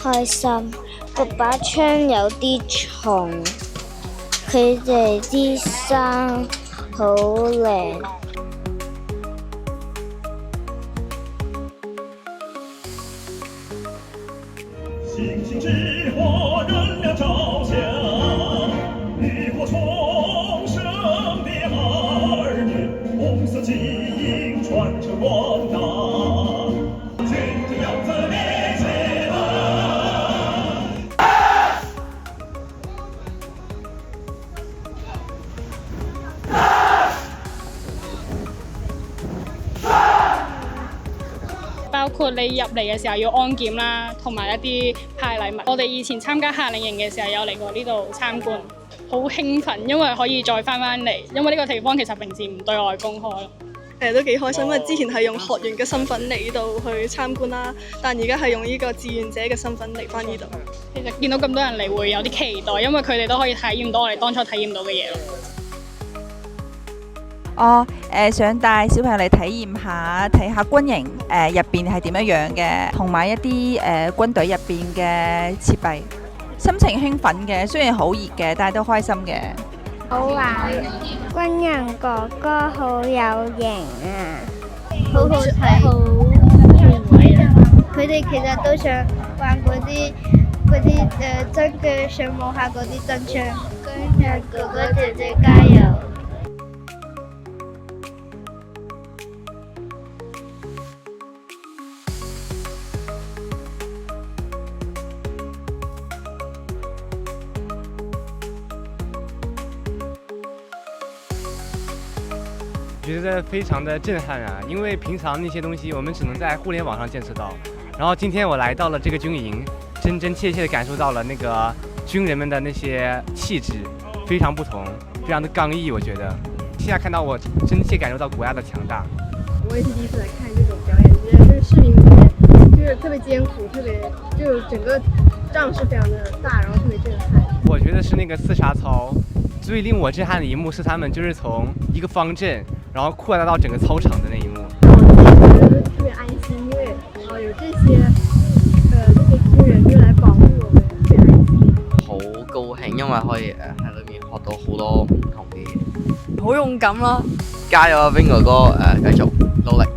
開心。嗰把槍有啲重，佢哋啲衫好靚。星星之火，燃亮朝霞，浴火重生的儿女，红色基因传承光大，见证样子烈血的。包括你入嚟嘅時候要安檢啦，同埋一啲派禮物。我哋以前參加夏令營嘅時候有嚟過呢度參觀，好興奮，因為可以再翻嚟，因為呢個地方其實平時唔對外公開咯。都幾開心，因為之前係用學員嘅身份嚟呢度去參觀啦，但而家係用呢個志願者嘅身份嚟翻呢度。其實見到咁多人嚟會有啲期待，因為佢哋都可以體驗到我哋當初體驗到嘅嘢咯。我想帶小朋友嚟體驗下，睇下軍營入邊係點樣樣嘅，同埋一啲軍隊入邊嘅設備，心情興奮嘅，雖然好熱嘅，但係都開心嘅。好玩，軍人哥哥好有型啊，好好睇，好好睇啊！佢哋其實都想玩嗰啲真嘅，想摸下嗰啲真槍。軍人哥哥姐姐加油！觉得非常的震撼啊！因为平常那些东西我们只能在互联网上见识到，然后今天我来到了这个军营，真真切切的感受到了那个军人们的那些气质，非常不同，非常的刚毅。我觉得现在看到我真切感受到国家的强大。我也是第一次来看这种表演，觉得这个视频里面就是特别艰苦，特别就整个仗势非常的大，然后特别震撼。我觉得是那个刺杀操。最令我震撼的一幕是他们就是从一个方阵，然后扩大到整个操场的那一幕。我觉得特别安心，因为有这些軍人就來保護我們，特別安心。好高興，因為可以喺裏面學到好多唔同嘅嘢。好勇敢咯！加油啊，Vin哥哥！繼續努力。